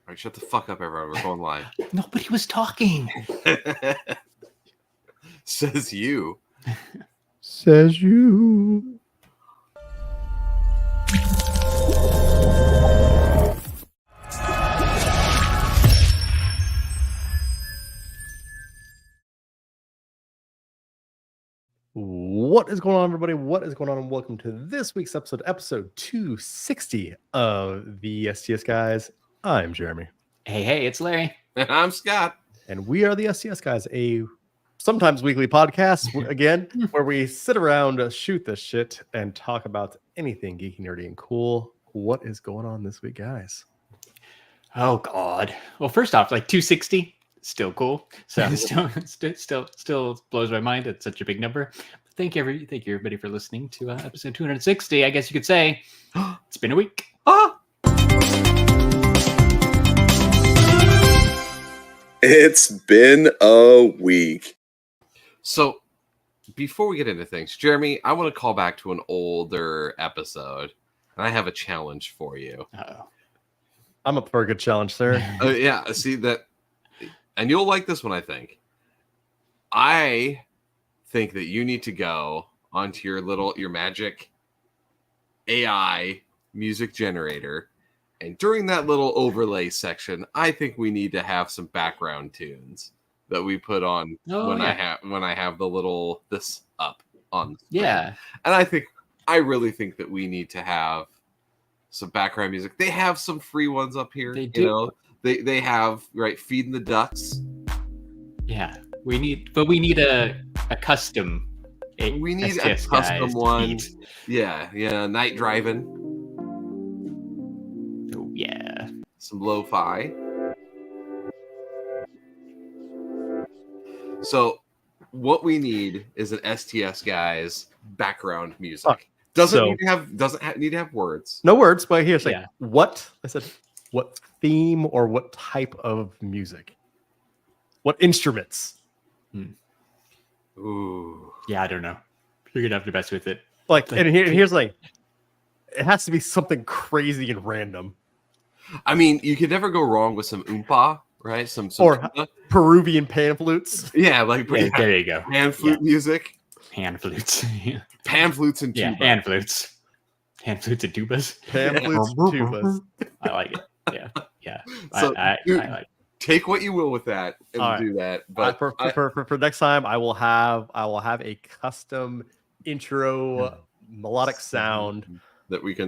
All right, shut the fuck up, everyone. We're going live. Nobody was talking. Says you. Says you. What is going on, everybody? What is going on? And welcome to this week's episode 260 of the STS Guys. I'm Jeremy. Hey, it's Larry. And I'm Scott. And we are the STS Guys, a sometimes weekly podcast, again, where we sit around, shoot the shit, and talk about anything geeky, nerdy, and cool. What is going on this week, guys? Oh, God. Well, first off, like 260. Still cool. So still blows my mind. It's such a big number. Thank you everybody for listening to episode 260. I guess you could say it's been a week. It's been a week. So before we get into things, Jeremy, I want to call back to an older episode, and I have a challenge for you. Uh-oh. I'm up for a good challenge, sir. Yeah, see that. And you'll like this one, I think. I think that you need to go onto your magic AI music generator. And during that little overlay section, I think we need to have some background tunes that we put on when I have the little this up on the screen. Yeah. And I really think that we need to have some background music. They have some free ones up here. They do. You know? They have, right, Feeding the Ducks. Yeah. We need a custom. We need STS a custom one. beat. Yeah. Night Driving. Oh, yeah. Some lo-fi. So what we need is an STS Guys background music. Doesn't need to have words. No words, but here's Yeah. what theme or what type of music? What instruments? Ooh. Yeah, I don't know. You're going to have to mess with it. Here's it has to be something crazy and random. I mean, you could never go wrong with some oompa, right? Some Or Peruvian pan flutes. yeah, There you go. pan flute music. Hand flutes. Pan flutes and tuba. Yeah, hand flutes. Hand flutes and tubas. Pan flutes, tubas. I like it. Yeah. So, I dude, like it. take what you will with that and All right. do that. But For next time, I will have a custom intro melodic sound that we can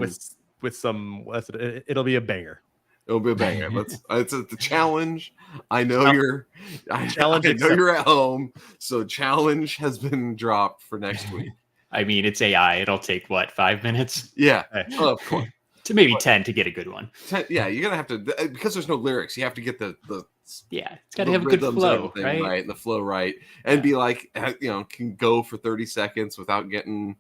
with some. It'll be a banger. It'll be a banger. It's a challenge. I know I Challenge know you're at home, so challenge has been dropped for next week. I mean, it's AI. It'll take 5 minutes? Yeah, Hey. of course. To maybe 10 to get a good one. Yeah, you're gonna have to, because there's no lyrics. You have to get the Yeah, it's got to have a good rhythms flow, and right? Right, and the flow right, and be like, can go for 30 seconds without getting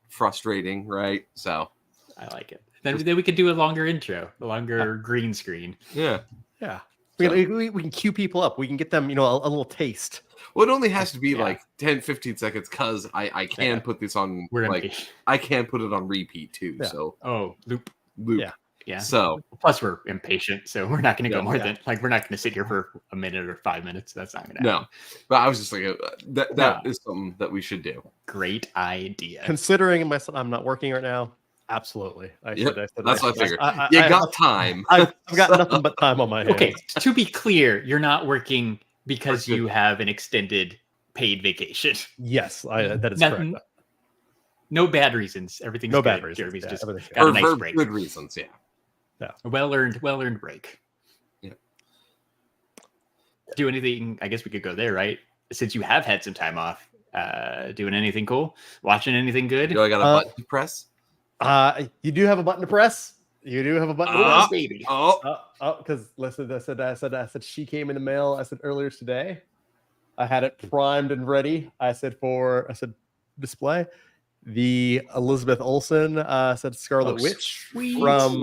frustrating, right? So I like it. Then we could do a longer intro, a longer green screen. yeah. We can cue people up. We can get them, a little taste. Well, it only has to be Yeah. like 10, 15 seconds because I can put this on, We're like, impatient. I can put it on repeat too. Yeah. So Oh, loop. loop. Yeah. So Plus, we're impatient, so we're not going to go Yeah. more than we're not going to sit here for a minute or 5 minutes. That's not going to happen. no, but I was just like, that No. is something that we should do. Great idea. Considering I'm not working right now, absolutely. Yep, that's what I figured. You got time. I've got nothing but time on my hands. Okay, to be clear, you're not working because you have an extended paid vacation. Yes, that is Nothing- correct. No bad reasons. Everything's No good. bad reasons. Jeremy's Yeah, just everything's got a For nice break. good reasons, yeah. A well-earned break. Yeah. Do anything? I guess we could go there, right? Since you have had some time off, doing anything cool? Watching anything good? I got a button to press. You do have a button to press. You do have a button to Uh, press. baby. Because listen, I said she came in the mail. I said earlier today. I had it primed and ready. I said display. The Elizabeth Olsen said Scarlet Witch sweet. from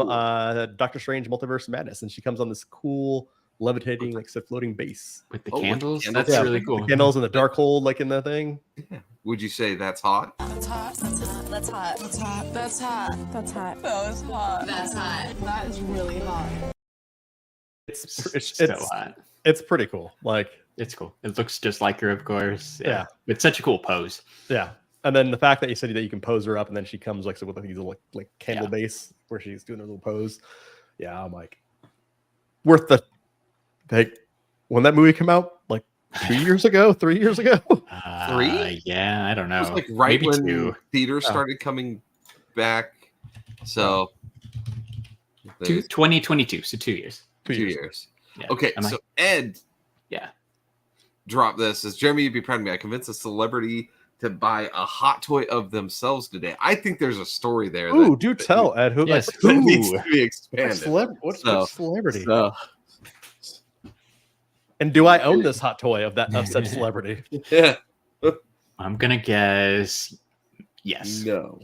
Doctor Strange Multiverse of Madness, and she comes on this cool levitating, like said, floating base. With the with candles? candles. That's Yeah, really the cool. candles in the dark hold, like in the thing. Would you say that's hot? That's hot. That's hot. That's hot. That's hot. That's hot. That's hot. That was hot. That's hot. That is really hot. so hot. It's pretty cool. Like It's cool. It looks just like her, of course. Yeah. It's such a cool pose. yeah. And then the fact that you said that you can pose her up and then she comes like so with these little like candle Yeah. base where she's doing her little pose. Yeah, I'm like worth the like when that movie came out like 3 years ago. Yeah, I don't know. It was like right Maybe when 2. theaters started coming back. So 2022, so 2 years. 2 years. Yeah. Okay, Am I- so Ed Yeah. dropped this. As Jeremy, you'd be proud of me. I convinced a celebrity to buy a hot toy of themselves today. I think there's a story there. Ooh, do tell, Ed. Who Yes. that needs Ooh. to be expanded. What's So- celebrity? So, And do I own this hot toy of said celebrity? yeah, I'm gonna guess yes. no.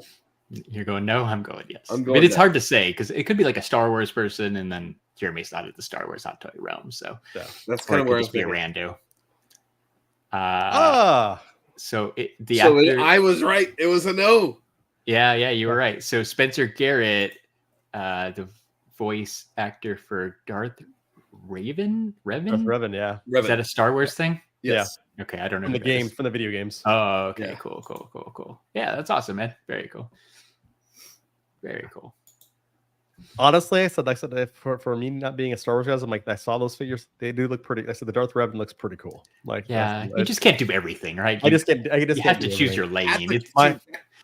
You're going no. I'm going yes. I'm but going it's no. hard to say because it could be like a Star Wars person, and then Jeremy's not at the Star Wars hot toy realm, so That's or kind it of could where I'm just be a thinking. rando. So the So actor, I was right. It was a no. yeah, you were right. So Spencer Garrett, the voice actor for Darth Revan, Revan, yeah. is that a Star Wars thing? Yes. Okay, I don't know From the who that is. game, from the video games. Oh, okay, Yeah. cool. Yeah, that's awesome, man. Very cool. Very cool. Honestly, I said that for me not being a Star Wars guy, I'm like I saw those figures. They do look pretty. I said the Darth Revan looks pretty cool. Like Yeah, you just can't do everything, right? I just you can't have to do choose your everything. At lane. the- It's my-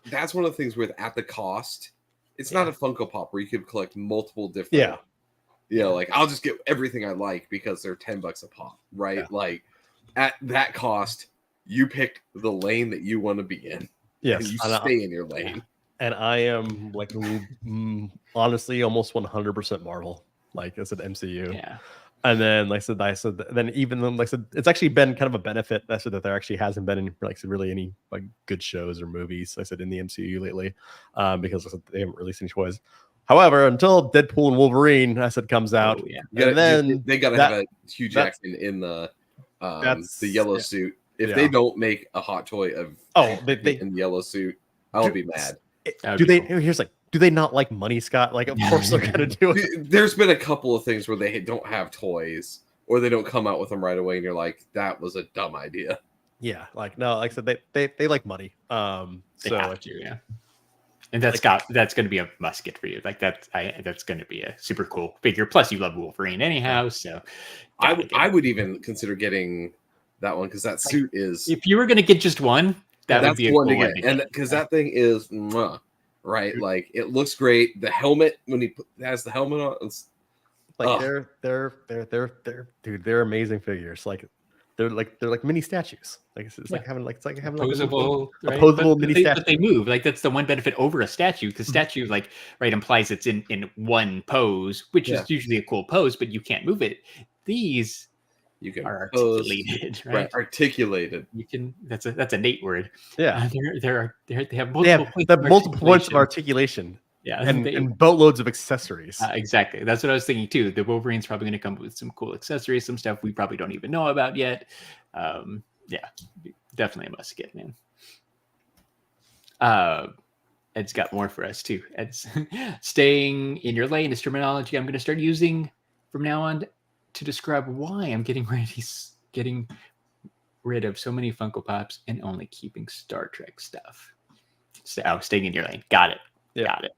that's one of the things with at the cost. It's Yeah. not a Funko Pop where you could collect multiple different. Yeah. You know, like I'll just get everything I like because they're $10 a pop, right? Yeah. Like at that cost, you pick the lane that you want to be in, Yes, and you and stay in your lane. I am like honestly almost 100% Marvel. Like I said, MCU. yeah. And then like I said, then even then like I said, it's actually been kind of a benefit. I said that there actually hasn't been any like really any like good shows or movies. I said in the MCU lately, because I said, they haven't released any toys. However, until Deadpool and Wolverine, I said comes out, Oh, yeah. You gotta- and then they got to that- have a Hugh that's- Jackman in the that's- yellow yeah. suit. If Yeah. they don't make a hot toy of they in the yellow suit, I'll Dude, be mad. That would do be they? cool. Here's like, do they not like money, Scott? Like, of course they're gonna do it. There's been a couple of things where they don't have toys or they don't come out with them right away, and you're like, that was a dumb idea. Yeah, like no, like I said, they like money. They So have to, yeah. And that's going to be a must get for you. Like that's going to be a super cool figure. Plus, you love Wolverine anyhow, so I would even consider getting that one because that suit is if you were going to get just one, that would that's be a the one cool to one get, to and get. because that thing is right, like it looks great. The helmet when he has the helmet on, it's, like Ugh. they're dude, they're amazing figures. Like they're like mini statues. Like it's like having like like a Posable, right? opposable mini but statue. they move. Like that's the one benefit over a statue because statue like right implies it's in one pose, which Yeah. is usually a cool pose, but you can't move it. These you can are pose, articulated, right? right? Articulated. You can. That's a Nate word. Yeah, They have they multiple have points the of multiple points of articulation. articulation Yeah, and boatloads of accessories. exactly. That's what I was thinking too. The Wolverine's probably going to come with some cool accessories, some stuff we probably don't even know about yet. Yeah, definitely a must get, man. Ed's got more for us too. Ed's staying in your lane is terminology I'm going to start using from now on to describe why I'm getting rid of so many Funko Pops and only keeping Star Trek stuff. Staying in your lane. Got it. Yeah. Got it.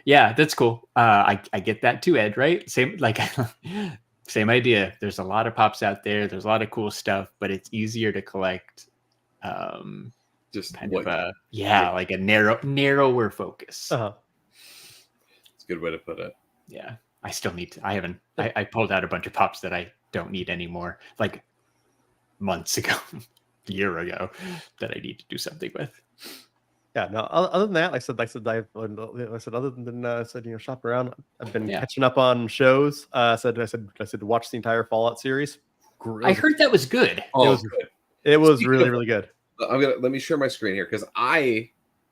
Yeah, that's cool. I get that too, Ed. Right? Same idea. There's a lot of pops out there. There's a lot of cool stuff, but it's easier to collect. Just Kind what, of like a narrower focus. Uh-huh. it's a good way to put it. Yeah, I still need to. I pulled out a bunch of pops that I don't need anymore, like months ago, a year ago, that I need to do something with. Yeah, no. Other than that, I said, other than shop around, I've been catching up on shows. I said, watch the entire Fallout series. I heard that was good. Oh, It was Speaking really, of- really good. let me share my screen here because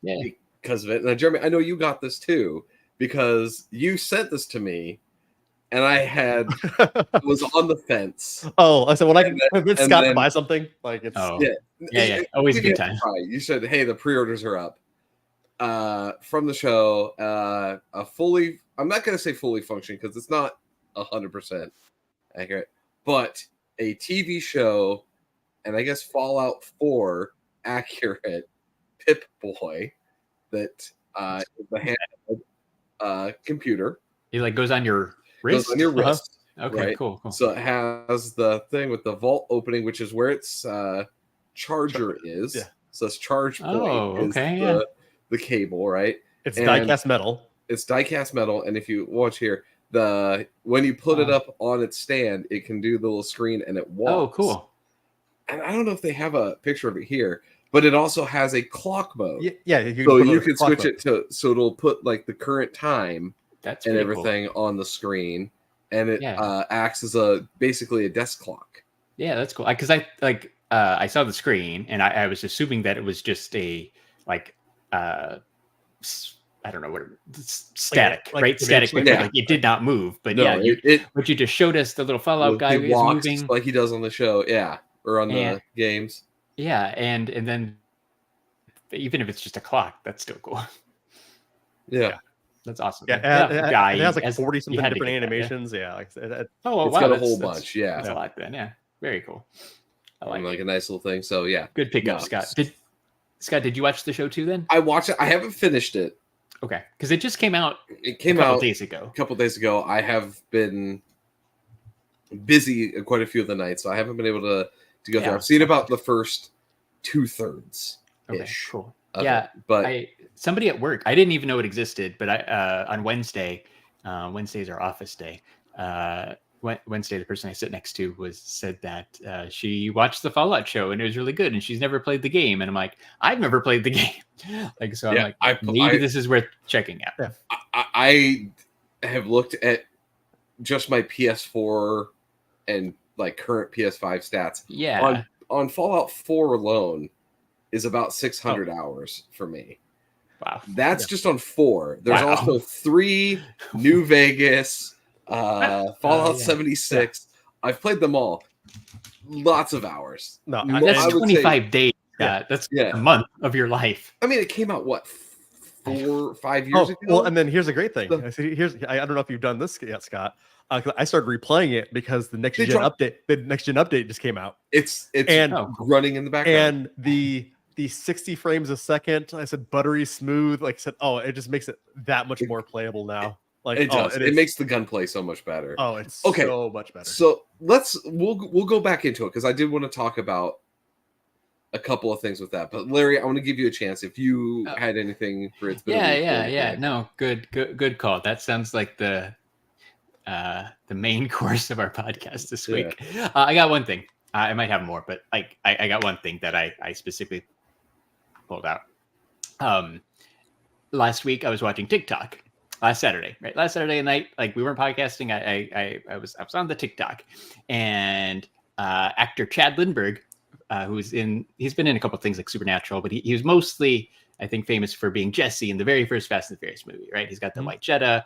Yeah. because of it. Now, Jeremy, I know you got this too because you sent this to me, and I was on the fence. Oh, I said when I And convince and Scott to then- buy something, like it's Oh, Yeah, always a you good have to time. try. You said, "Hey, the pre-orders are up." From the show, I'm not going to say fully functioning because it's not 100%, accurate. But a TV show, and I guess Fallout 4 accurate Pip-Boy that is the handheld computer. It like goes on your wrist. Goes on your wrist. Okay, right? cool. So it has the thing with the vault opening, which is where its charger is. Yeah. So it's charge point is the cable, right? It's die-cast metal. It's die-cast metal, and if you watch here, when you put it up on its stand, it can do the little screen and it walks. Oh, cool. And I don't know if they have a picture of it here, but it also has a clock mode. Yeah, you can switch it to so it'll put like the current time and everything on the screen, and it acts as basically a desk clock. Yeah, that's cool. Because I saw the screen and I was assuming that it was just a I don't know what static, right? Static. Like it did not move, but no, but you just showed us the little Fallout guy is moving like he does on the show, or on the games. Yeah, and then even if it's just a clock, that's still cool. Yeah. That's awesome. Yeah, it has like 40 something different animations. It's got a whole bunch. Yeah, that's a lot then. Yeah, very cool. I like a nice little thing. So yeah, good pickup, Scott. Did you watch the show too? Then I watched it. I haven't finished it. Okay, because it just came out. It came out a couple days ago. I have been busy quite a few of the nights, so I haven't been able to go through. I've seen about the first 2/3. Okay, cool. But somebody at work, I didn't even know it existed, but on Wednesday, Wednesday's our office day. Wednesday, the person I sit next to said that she watched the Fallout show and it was really good, and she's never played the game. And I'm like, I've never played the game. I'm like, maybe this is worth checking out. Yeah. I have looked at just my PS4 and like current PS5 stats. Yeah. On Fallout 4 alone is about 600 hours for me. Wow. That's just on 4. There's also 3 New Vegas, Fallout 76. Yeah. I've played them all. Lots of hours. No, that's 25 days. That's a month of your life. I mean, it came out 4 or 5 years ago. Well, and then here's a great thing. I don't know if you've done this yet, Scott. I started replaying it because the next gen update just came out. It's running in the background. And the 60 frames a second, I said buttery smooth. Like I said, it just makes it that much more playable now. Like it does. It makes the gunplay so much better. Oh, it's so much better. So we'll go back into it because I did want to talk about a couple of things with that. But Larry, I want to give you a chance if you had anything for it. Yeah. No, good call. That sounds like the main course of our podcast this week. I got one thing. I might have more, but I got one thing that I specifically pulled out. Last week I was watching TikTok. Last Saturday night, like we weren't podcasting. I was on the TikTok, and actor Chad Lindbergh, he's been in a couple of things like Supernatural, but he was mostly, I think, famous for being Jesse in the very first Fast and the Furious movie, right? He's got the white Jetta.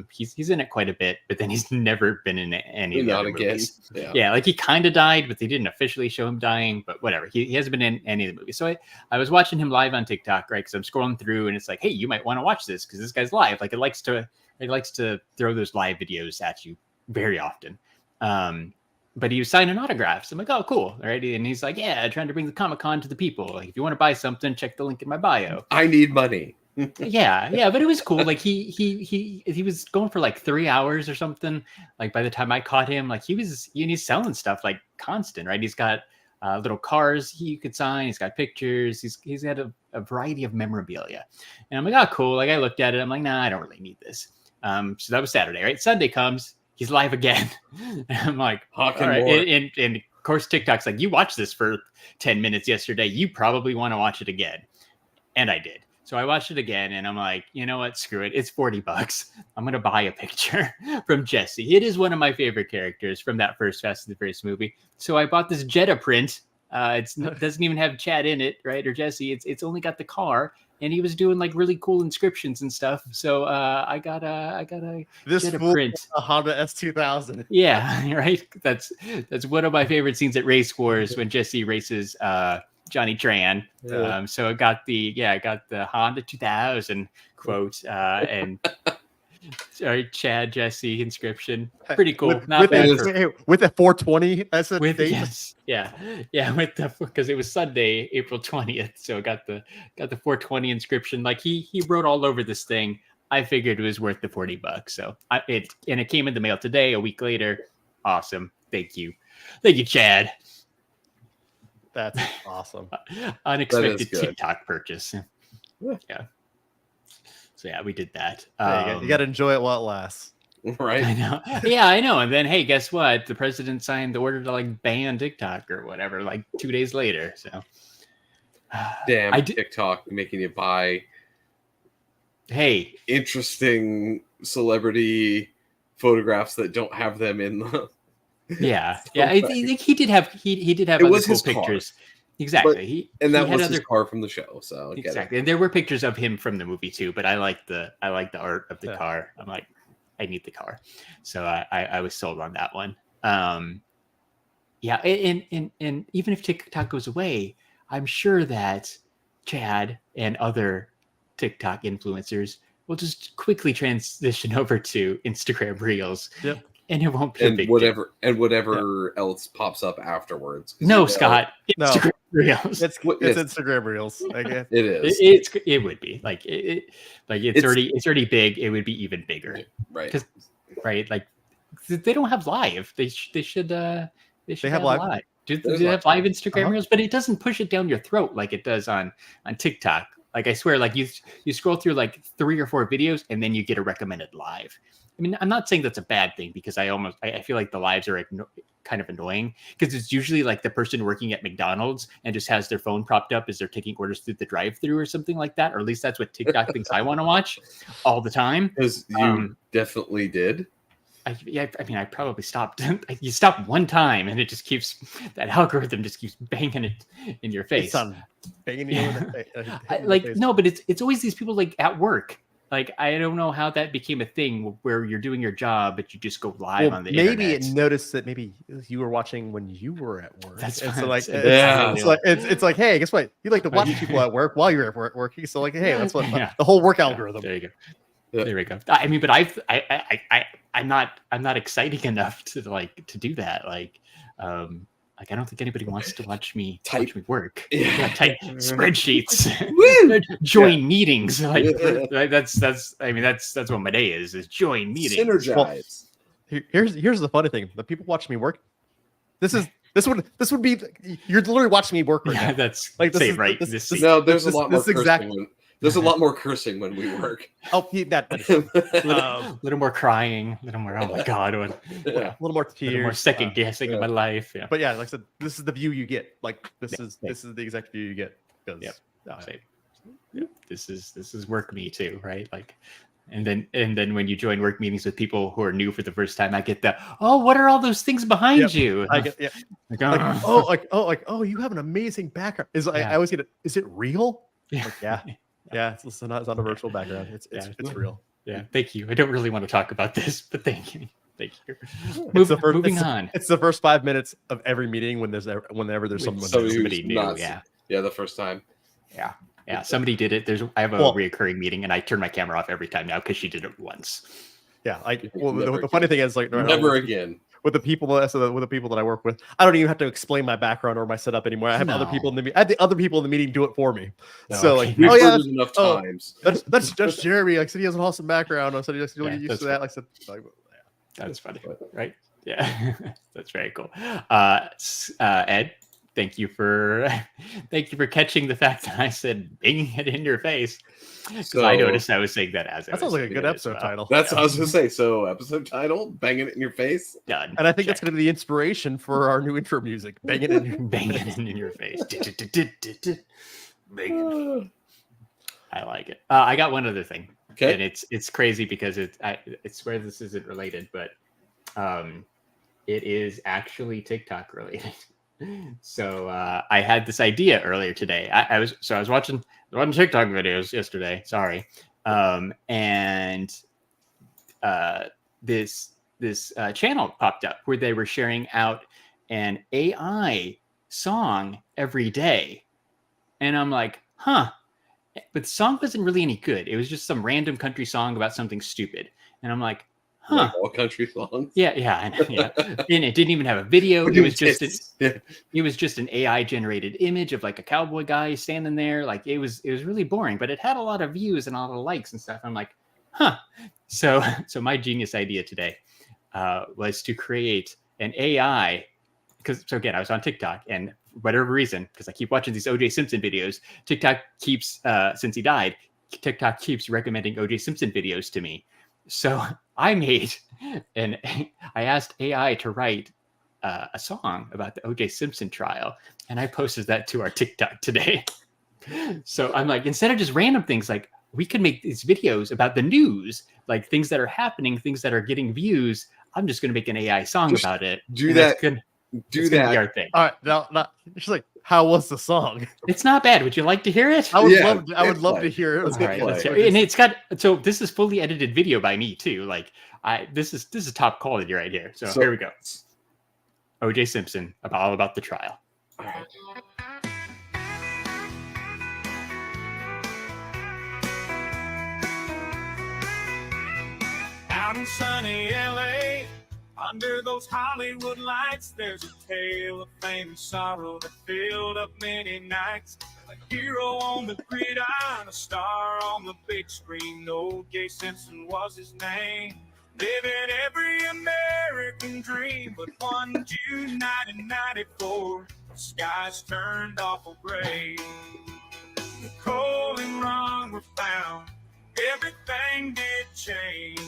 He's in it quite a bit, but then he's never been in any of the other movies. Yeah, like he kind of died, but they didn't officially show him dying. But whatever, he hasn't been in any of the movies. So I was watching him live on TikTok, right? Because I'm scrolling through, and it's like, hey, you might want to watch this because this guy's live. Like it likes to throw those live videos at you very often. But he was signing autographs. I'm like, oh, cool, right? And he's like, yeah, trying to bring the Comic-Con to the people. Like, if you want to buy something, check the link in my bio. I need money. yeah, but it was cool. Like he was going for like 3 hours or something. Like by the time I caught him, like he's selling stuff like constant, right? He's got little cars you could sign. He's got pictures. He's had a variety of memorabilia. And I'm like, oh, cool. Like I looked at it. I'm like, nah, I don't really need this. So that was Saturday, right? Sunday comes. He's live again. And I'm like, all right. And of course, TikTok's like, you watched this for 10 minutes yesterday. You probably want to watch it again. And I did. So I watched it again and I'm like, you know what? Screw it. It's $40. I'm going to buy a picture from Jesse. It is one of my favorite characters from that first Fast and the Furious movie. So I bought this Jetta print. It doesn't even have Chad in it, right? Or Jesse. It's only got the car. And he was doing like really cool inscriptions and stuff. So I got a Jetta print. A Honda S2000. Yeah, right. That's one of my favorite scenes at Race Wars when Jesse races Johnny Tran. So I got the Honda 2000 quote, and Sorry, Chad, Jesse, inscription. Pretty cool. With, Not with, bad. with a 420 as a With date. yes, yeah, with the because it was Sunday, April 20th, so got the 420 inscription. Like he wrote all over this thing. I figured it was worth the $40. So it came in the mail today, a week later. Awesome, thank you, Chad. That's awesome. Unexpected good. TikTok purchase. Yeah. So yeah, we did that. You got to enjoy it while it lasts. Right? I know. Yeah, I know. And then, hey, guess what? The president signed the order to like ban TikTok or whatever, like 2 days later. So, Damn, TikTok making you buy hey, interesting celebrity photographs that don't have them in the. yeah. I think he did have It other was cool his car. pictures. Exactly. But- And that he had was his car from the show. So I get exactly. And there were pictures of him from the movie too. But I like the art of the car. I'm like, I need the car. So I was sold on that one. Yeah. And even if TikTok goes away, I'm sure that Chad and other TikTok influencers will just quickly transition over to Instagram Reels. Yep. And it won't be a and big whatever else pops up afterwards. 'Cause, no, Scott. No. Instagram Reels. It's Instagram Reels. I guess. It is. It would be like it's already big. It would be even bigger, Right. right? Like they don't have live. They should have live. Do There's they have live Instagram Uh-huh. Reels? But it doesn't push it down your throat like it does on TikTok. Like I swear, like you scroll through like 3 or 4 videos and then you get a recommended live. I mean, I'm not saying that's a bad thing because I feel like the lives are kind of annoying because it's usually like the person working at McDonald's and just has their phone propped up as they're taking orders through the drive-thru or something like that. Or at least that's what TikTok thinks I want to watch all the time. Because you definitely did. I mean, I probably stopped. You stop one time and it just keeps, that algorithm just keeps banging it in your face. It's banging you in the face. No, but it's always these people like at work. Like, I don't know how that became a thing where you're doing your job, but you just go live on the internet. Maybe it noticed that maybe you were watching when you were at work. That's and fine. so like, Yeah. it's like, hey, guess what? You like to watch people at work while you're at work working. So like, hey, that's what the whole work algorithm. There you go. Yeah. There we go. I mean, but I'm not exciting enough to do that. Like I don't think anybody wants to watch me work. Yeah. Type spreadsheets, join meetings. Like that's what my day is join meetings. Synergize. Well, here's the funny thing: the people watching me work. This would be you're literally watching me work right now. That's like there's a lot more cursing. There's a lot more cursing when we work. Oh, that a little more crying, a little more. Oh my god, a little more tears, a little more second guessing of my life. Yeah, but yeah, like I said, this is the view you get. Like this is the exact view you get. This is work me too, right? Like, and then when you join work meetings with people who are new for the first time, I get the what are all those things behind you? I get you have an amazing background. I always get it. Is it real? Yeah, it's not a virtual background. It's real. Yeah, thank you. I don't really want to talk about this, but thank you. Moving on. It's the first 5 minutes of every meeting whenever there's someone somebody new. The first time. Yeah. Somebody did it. I have a reoccurring meeting, and I turn my camera off every time now because she did it once. Yeah, the funny thing is, like, never again. With the people that I work with, I don't even have to explain my background or my setup anymore. I have other people in the other people in the meeting do it for me. Enough times. That's Jeremy. Like I said, he has an awesome background. I said he's used to that. Like I said, that's funny, right? Yeah, that's very cool. Ed, thank you for catching the fact that I said banging it in your face. So I noticed I was saying that that sounds like a good episode title. That's what I was gonna say. So episode title, banging it in your face. Done. And I think that's gonna be the inspiration for our new intro music. Banging it in your face. Banging. I like it. I got one other thing. Okay. And it's crazy because I swear this isn't related, but it is actually TikTok related. So I had this idea earlier today. I was watching TikTok videos yesterday. Sorry, and this channel popped up where they were sharing out an AI song every day, and I'm like, huh. But the song wasn't really any good. It was just some random country song about something stupid. And I'm like, Like all country songs. Yeah. And it didn't even have a video. It was just an AI generated image of like a cowboy guy standing there. Like it was really boring, but it had a lot of views and a lot of likes and stuff. I'm like, So my genius idea today was to create an AI. So again, I was on TikTok, and for whatever reason, because I keep watching these OJ Simpson videos, TikTok keeps since he died, TikTok keeps recommending OJ Simpson videos to me. So I made, and I asked AI to write a song about the OJ Simpson trial, and I posted that to our TikTok today. So I'm like, instead of just random things, like we could make these videos about the news, like things that are happening, things that are getting views. I'm just going to make an AI song Just about it. Do that. Do that. Be our thing. All right, now she's like, how was the song? It's not bad. Would you like to hear it? I would love to hear it. Let's All right, and it's got, so this is fully edited video by me too. Like this is top quality right here. So here we go. OJ Simpson, all about the trial. All right. Out in sunny LA, under those Hollywood lights, there's a tale of fame and sorrow that filled up many nights. A hero on the gridiron, a star on the big screen. O.J. Simpson was his name, living every American dream. But one June 1994, the skies turned awful gray. Nicole and Ron were found, everything did change.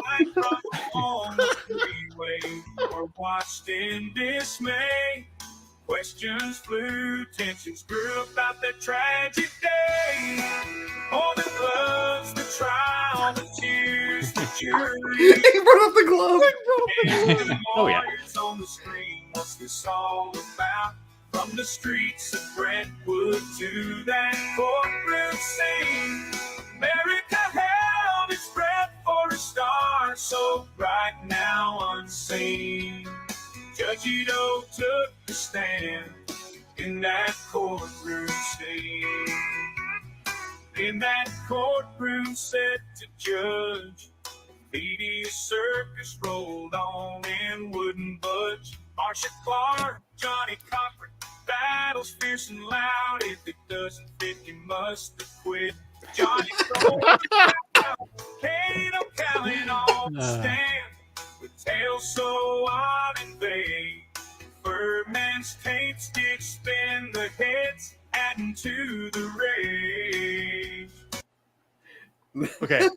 I on the freeway or watched in dismay. Questions flew, tensions grew about that tragic day. All the gloves, the trial, the tears, the jury. He brought up the glove. And the Oh, yeah. lawyers on the screen. What's this all about? From the streets of Brentwood to that courtroom scene, America held its breath for a star so bright now unseen. Judge Ito took the stand in that courtroom scene. In that courtroom set to judge, media circus rolled on and wouldn't budge. Marsha Clark, Johnny Cochran, battles fierce and loud. If it doesn't fit, you must have quit. Johnny Kate O'Callaghan on the stand with tales so odd and vague. Birdman's tapes did spin the heads, adding to the rage. Okay.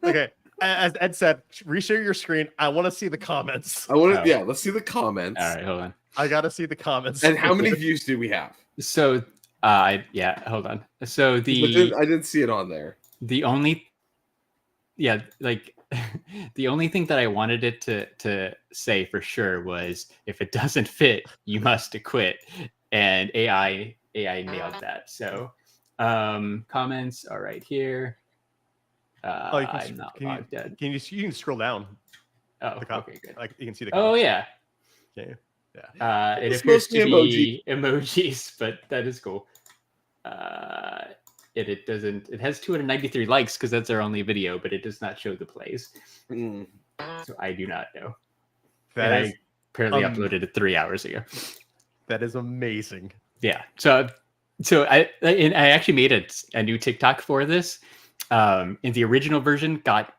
As Ed said, reshare your screen. I want to see the comments. Let's see the comments. All right, hold on. I got to see the comments. And how many views do we have? So, hold on. So I didn't see it on there. The only thing that I wanted it to say for sure was, if it doesn't fit, you must quit. And AI nailed that. So, comments are right here. You can, I'm not logged in. you can scroll down. Oh, okay, good. Like you can see the Oh comments. yeah. Okay. It It's appears to mostly be emojis, but that is cool. It doesn't. It has 293 likes because that's our only video, but it does not show the plays. Mm. So I do not know. That is I apparently uploaded it 3 hours ago. that is amazing. Yeah. So I actually made a new TikTok for this. In the original version, got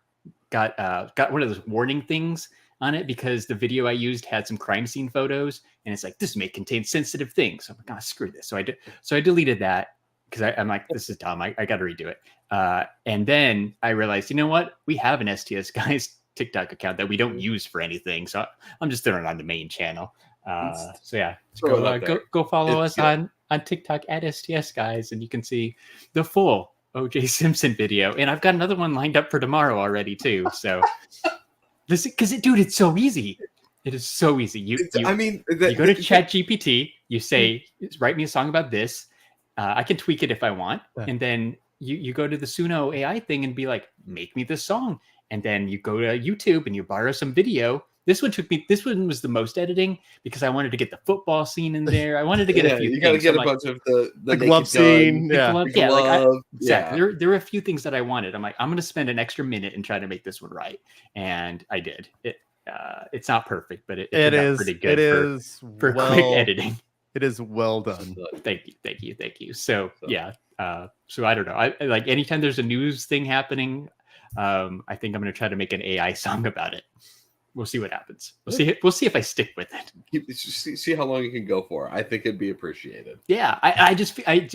one of those warning things on it because the video I used had some crime scene photos, and it's like, this may contain sensitive things. So I'm like, screw this. So I deleted that because I'm like, this is dumb. I got to redo it. And then I realized, you know what? We have an STS Guys TikTok account that we don't use for anything. So I'm just throwing it on the main channel. So yeah, go follow us on TikTok at STS Guys, and you can see the full OJ Simpson video. And I've got another one lined up for tomorrow already too. So this, dude, it's so easy. It is so easy. You go to ChatGPT, you say, write me a song about this. I can tweak it if I want. And then you go to the Suno AI thing and be like, make me this song. And then you go to YouTube and you borrow some video This one was the most editing because I wanted to get the football scene in there. I wanted to get a few you things. got to get So, a bunch of the The glove scene. Yeah. Exactly. There were a few things that I wanted. I'm like, I'm going to spend an extra minute and try to make this one right. And I did. It's not perfect, but it turned out pretty good for quick editing. It is well done. Thank you. So yeah. So I don't know. I like anytime there's a news thing happening, I think I'm going to try to make an AI song about it. We'll see what happens. We'll see if I stick with it. See how long you can go for. I think it'd be appreciated. Yeah, I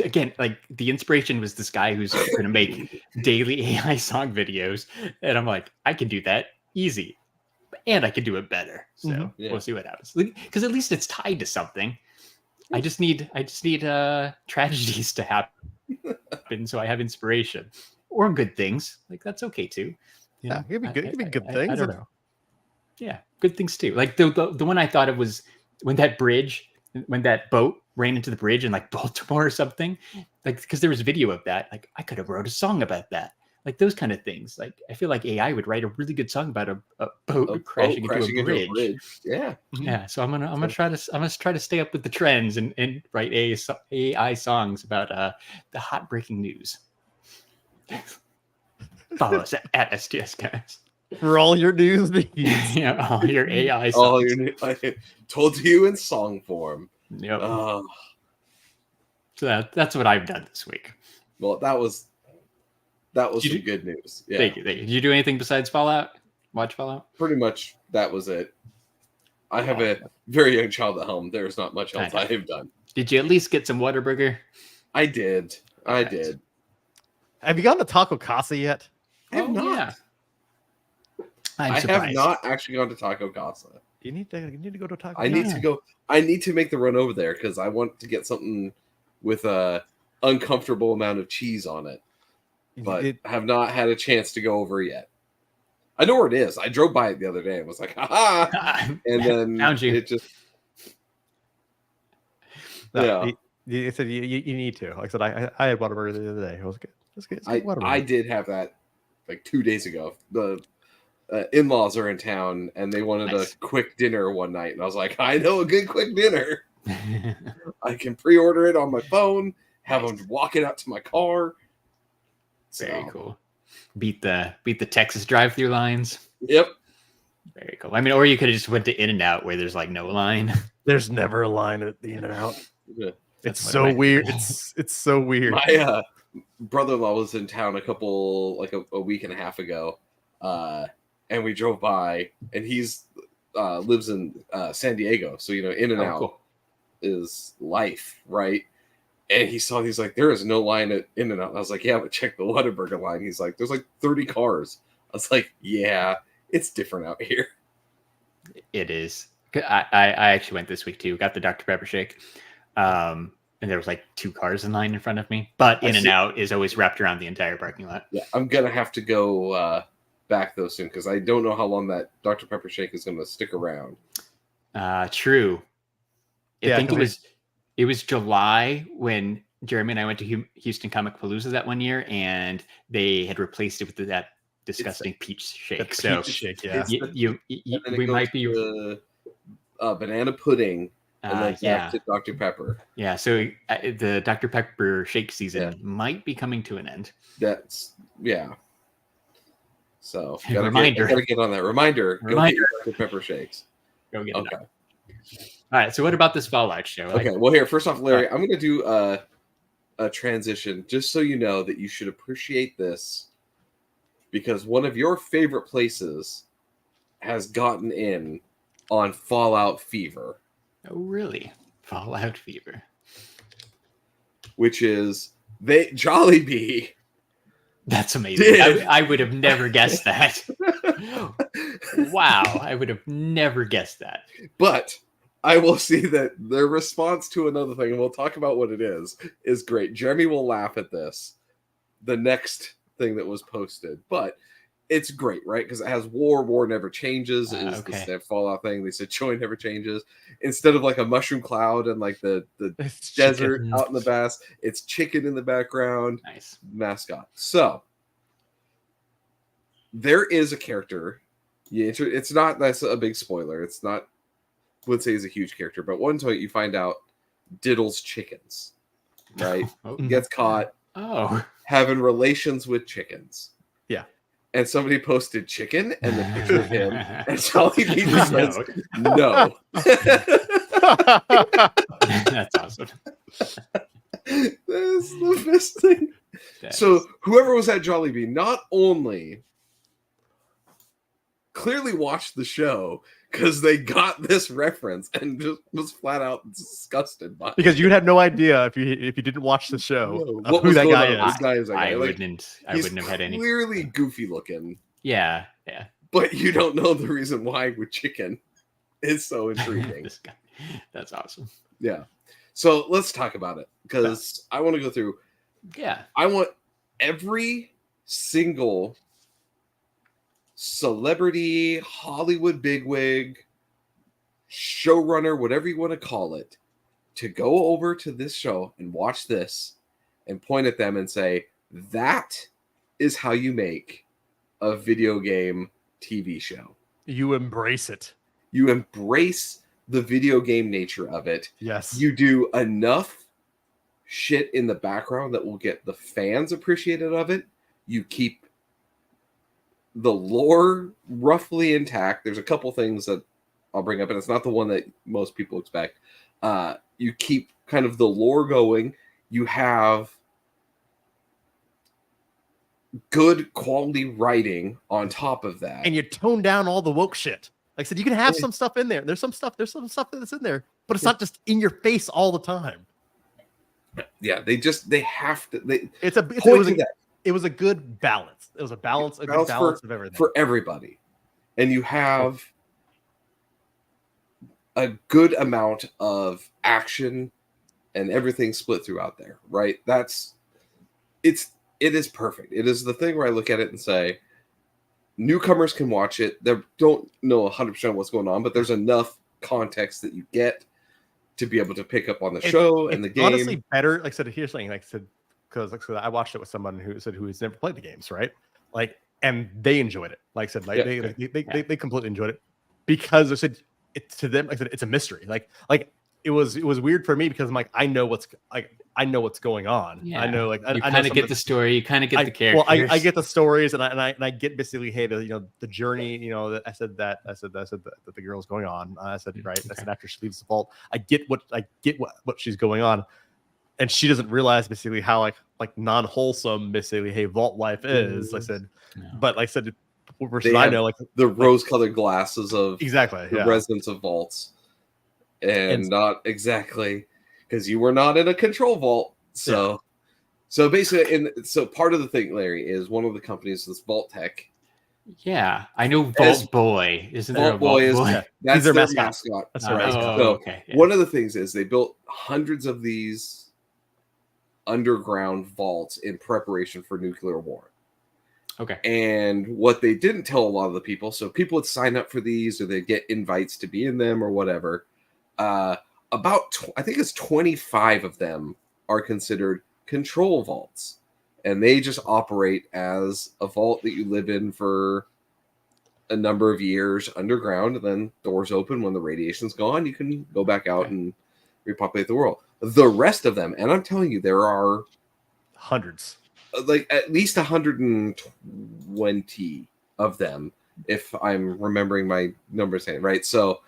again, like the inspiration was this guy who's going to make daily AI song videos, and I'm like, I can do that easy, and I can do it better. So we'll see what happens. Because at least it's tied to something. I just need tragedies to happen, so I have inspiration or good things. Like that's okay too. Yeah, it could be good things. I don't know. Yeah, good things too. Like the one I thought it was when that boat ran into the bridge in like Baltimore or something. Like because there was a video of that. Like I could have wrote a song about that. Like those kind of things. Like I feel like AI would write a really good song about a boat crashing into a bridge. Yeah, yeah. So I'm gonna try to stay up with the trends and write AI songs about the hot breaking news. Follow us at STS Guys. For all your news needs. Yeah, all your AI songs. All your I told you in song form. Yep. So that's what I've done this week. Well, that was some good news. Yeah. Thank you. Did you do anything besides Fallout? Watch Fallout? Pretty much that was it. I have a very young child at home. There's not much else I have done. Did you at least get some Whataburger? I did. I did. Have you gone to Taco Casa yet? I have not. Yeah. I have not actually gone to Taco Casa. You need to go to Taco Casa. I need to go. I need to make the run over there because I want to get something with a uncomfortable amount of cheese on it. But I have not had a chance to go over yet. I know where it is. I drove by it the other day and was like, "Ha!" And then it just You said you need to. Like I said, I had Whataburger the other day. It was good. It was good. I did have that like 2 days ago. The in-laws are in town and they wanted a quick dinner one night, and I was like, I know a good quick dinner. I can pre-order it on my phone, have them walk it out to my car. Very cool. Beat the Texas drive-through lines. Yep. Very cool. I mean, or you could have just went to In-N-Out where there's like no line. There's never a line at the In-N-Out. Yeah. It's so weird. It's so weird. My brother-in-law was in town a week and a half ago, and we drove by, and he's lives in San Diego, so In-N-Out is life, right? And he saw, he's like, there is no line at In-N-Out. I was like, yeah, but check the Whataburger line. He's like, there's like 30 cars. I was like, yeah, it's different out here. It is. I actually went this week too. Got the Dr. Pepper shake. And there was like 2 cars in line in front of me. But In-N-Out is always wrapped around the entire parking lot. Yeah, I'm going to have to go back though soon because I don't know how long that Dr. Pepper shake is going to stick around. True. I think it was July when Jeremy and I went to Houston Comic Palooza that one year, and they had replaced it with that disgusting peach shake. So we might be the banana pudding and then back to Dr. Pepper. Yeah, so the Dr. Pepper shake season might be coming to an end. So gotta get on that. Reminder. Go get your Dr. Pepper shakes. Go get it. All right. So what about this Fallout show? Okay. Well, here, first off, Larry, I'm going to do a transition just so you know that you should appreciate this because one of your favorite places has gotten in on Fallout Fever. Oh, really? Fallout Fever. Which is Jollibee. That's amazing. I would have never guessed that. Wow. I would have never guessed that. But I will see that their response to another thing, and we'll talk about what it is great. Jeremy will laugh at this, the next thing that was posted. But it's great, right? Because it has war never changes. Is the Fallout thing. They said joy never changes. Instead of like a mushroom cloud and like the desert out in the bass, it's chicken in the background. Nice. Mascot. So there is a character It's not, that's a big spoiler. It's not, would say he's a huge character, but one point you find out diddles chickens, right? Gets caught having relations with chickens. Yeah. And somebody posted chicken and the picture of him, and Charlie B just says, no. That's awesome. That's the best thing. So whoever was at Jollibee not only clearly watched the show because they got this reference and just was flat out disgusted by it. Because you'd have no idea if you didn't watch the show What who was that going guy on. is. This guy is that guy. I Like, wouldn't have had any. Clearly goofy looking. Yeah. But you don't know the reason why with chicken. It's so intriguing. This guy. That's awesome. Yeah. So let's talk about it because I want to go through. Yeah. I want every single celebrity, Hollywood bigwig, showrunner, whatever you want to call it, to go over to this show and watch this and point at them and say, that is how you make a video game TV show. You embrace it. You embrace the video game nature of it. Yes. You do enough shit in the background that will get the fans appreciated of it. You keep the lore roughly intact. There's a couple things that I'll bring up, and it's not the one that most people expect. You keep kind of the lore going. You have good quality writing on top of that. And you tone down all the woke shit. Like I said, you can have some stuff in there. There's some stuff that's in there, but it's not just in your face all the time. Yeah, they have to. It was a good balance. It was a good balance of everything for everybody, and you have a good amount of action and everything split throughout there. Right? It is perfect. It is the thing where I look at it and say, newcomers can watch it. They don't know 100% what's going on, but there's enough context that you get to be able to pick up on the show and the game. Honestly, better. Like I said, here's something. Like I said, because I watched it with someone who has never played the games, right? Like, and they enjoyed it. Like I said, they completely enjoyed it because I said it's to them. Like I said, it's a mystery. Like it was weird for me because I'm like, I know what's going on. Yeah. I know, like you kind of get the story. You kind of get the characters. Well, I get the stories, and I get basically, hey, the journey. I said that the girl's going on. I said right. I said after she leaves the vault, I get what she's going on, and she doesn't realize basically how like non-wholesome basically hey vault life is. I said, but like I said, versus I know like the rose-colored glasses of exactly the residents of vaults. And not exactly because you were not in a control vault. So basically, so part of the thing, Larry, is one of the companies, this Vault Tech. Yeah, I know Vault Boy. Isn't there a Vault Boy? That's their mascot. That's their mascot. So okay. Yeah. One of the things is they built hundreds of these underground vaults in preparation for nuclear war. Okay. And what they didn't tell a lot of the people, so people would sign up for these or they'd get invites to be in them or whatever. I think it's 25 of them are considered control vaults, and they just operate as a vault that you live in for a number of years underground, and then doors open when the radiation's gone. You can go back out and repopulate the world. The rest of them, and I'm telling you, there are hundreds, like at least 120 of them, if I'm remembering my numbers right. So,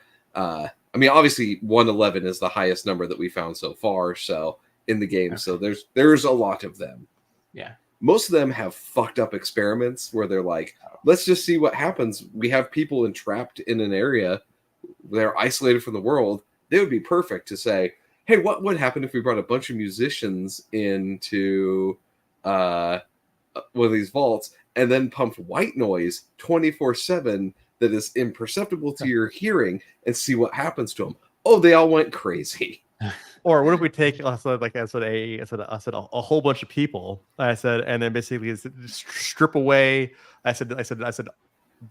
I mean, obviously 111 is the highest number that we found so far. So in the game, so there's a lot of them. Yeah. Most of them have fucked up experiments where they're like, let's just see what happens. We have people entrapped in an area. They're isolated from the world. They would be perfect to say, hey, what would happen if we brought a bunch of musicians into one of these vaults and then pumped white noise 24/7 that is imperceptible to your hearing and see what happens to them. Oh, they all went crazy. Or what if we take a whole bunch of people? I said, and then basically strip away. I said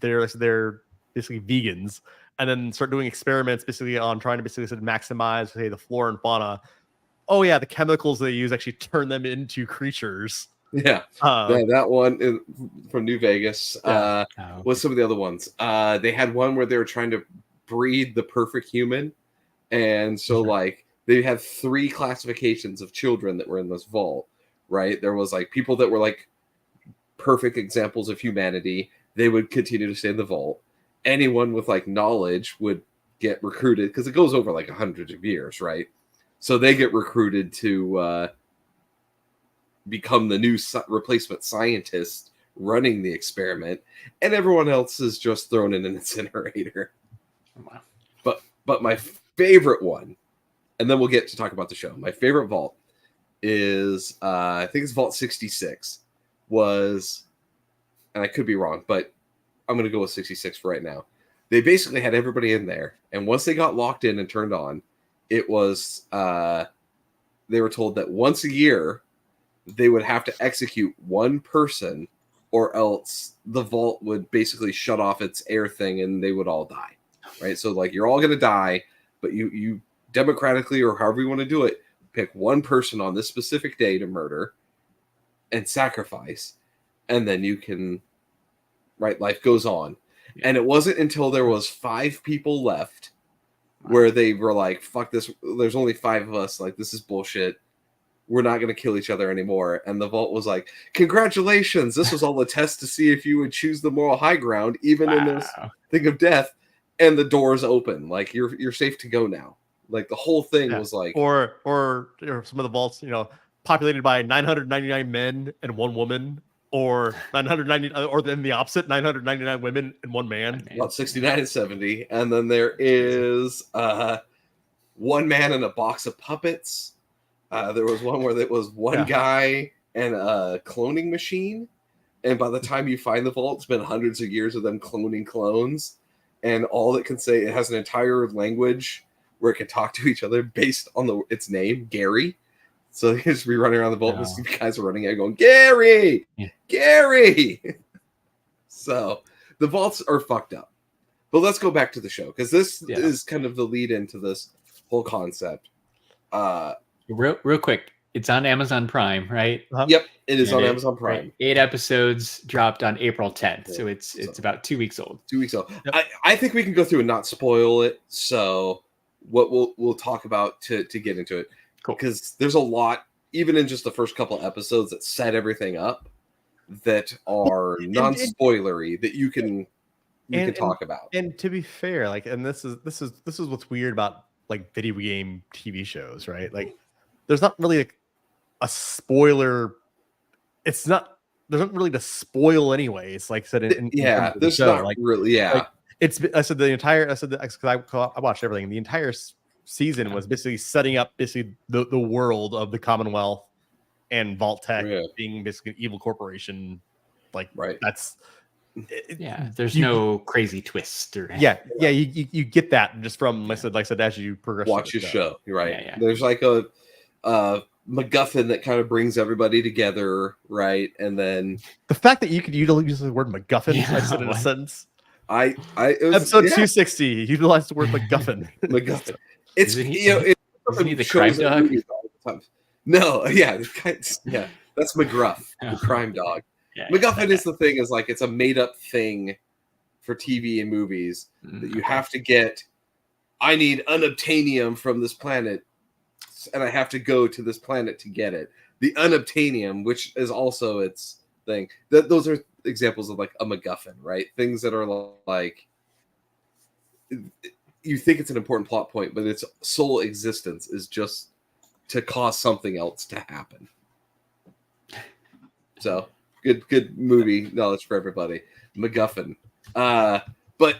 they're basically vegans, and then start doing experiments basically on trying to basically maximize the flora and fauna. Oh yeah, the chemicals they use actually turn them into creatures Yeah, that one from New Vegas. What's some of the other ones? They had one where they were trying to breed the perfect human, and so like they had 3 classifications of children that were in this vault. Right, there was like people that were like perfect examples of humanity. They would continue to stay in the vault. Anyone with like knowledge would get recruited because it goes over like hundreds of years, right? So they get recruited to become the new replacement scientist running the experiment, and everyone else is just thrown in an incinerator. Wow. But my favorite one, and then we'll get to talk about the show. My favorite vault is I think it's Vault 66 was, and I could be wrong, but I'm going to go with 66 for right now. They basically had everybody in there, and once they got locked in and turned on, it was they were told that once a year they would have to execute one person, or else the vault would basically shut off its air thing and they would all die. Right? So like you're all going to die, but you democratically or however you want to do it, pick one person on this specific day to murder and sacrifice, and then you can, right, life goes on. Yeah. And it wasn't until there was 5 people left where they were like, fuck this, there's only 5 of us, like this is bullshit, we're not going to kill each other anymore. And the vault was like, congratulations, this was all a test to see if you would choose the moral high ground even in this thing of death. And the doors open, like you're safe to go now. Like the whole thing was like, or some of the vaults, populated by 999 men and 1 woman, or 990, or then the opposite, 999 women and 1 man. About 69 and 70, and then there is 1 man and a box of puppets. There was one where it was 1 guy and a cloning machine, and by the time you find the vault, it's been hundreds of years of them cloning clones, and all it can say, it has an entire language where it can talk to each other based on its name, Gary. So they just be running around the vault, and these guys are running out going, Gary! Yeah. Gary! So the vaults are fucked up. But let's go back to the show, because this is kind of the lead into this whole concept. Real quick, it's on Amazon Prime, right? Yep, it is on Amazon Prime. Right. 8 episodes dropped on April 10th, so it's about 2 weeks old. 2 weeks old. Yep. I think we can go through and not spoil it, so what we'll talk about to get into it. Cool. Because there's a lot, even in just the first couple episodes, that set everything up that are non-spoilery that you can talk about. And to be fair, like, and this is what's weird about like video game TV shows, right? Like, there's not really a spoiler. There's not really to spoil anyway. It's like said in there's show. not like, really like, I watched everything. The entire season was basically setting up the world of the Commonwealth and Vault Tech being basically an evil corporation. Like, that's there's no crazy twist or you get that just from like I said as you progress. Watch your show. You're right. Yeah. There's like a MacGuffin that kind of brings everybody together, right? And then the fact that you could use the word MacGuffin I said in a sentence. Episode 260 utilized the word MacGuffin. MacGuffin. It's isn't he the crime dog? No, that's McGruff, the crime dog. MacGuffin is the thing, is like it's a made up thing for TV and movies that you have to get. I need unobtainium from this planet, and I have to go to this planet to get it. The unobtainium, which is also its thing. Those are examples of like a MacGuffin, right? Things that are like, you think it's an important plot point, but its sole existence is just to cause something else to happen. So good movie knowledge for everybody. MacGuffin. But all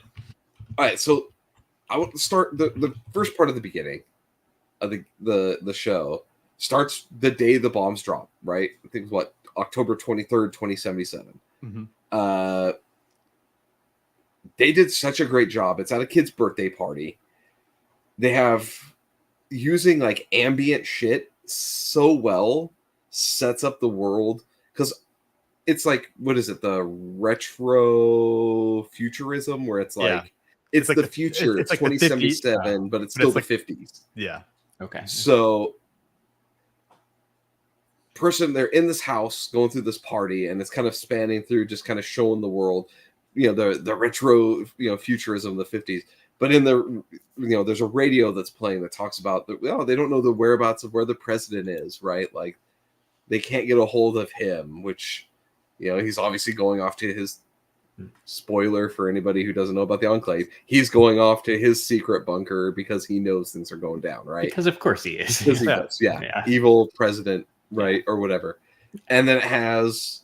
right, so I want to start the first part of the beginning of the show starts the day the bombs drop, right? I think it's October 23rd, 2077. Mm-hmm. They did such a great job. It's at a kid's birthday party. They have using like ambient shit so well sets up the world, because it's like, what is it? The retro futurism where it's like, it's like the future. It's like 2077, but it's still the 50s. Yeah. Okay. So person, they're in this house going through this party, and it's kind of spanning through, just kind of showing the world, the retro, futurism of the 50s. But in the, there's a radio that's playing that talks about, they don't know the whereabouts of where the president is, right? Like, they can't get a hold of him, which, he's obviously going off to his, spoiler for anybody who doesn't know about the Enclave, he's going off to his secret bunker because he knows things are going down, right? Because of course he is. Because he does, yeah. Evil president, right, or whatever. And then it has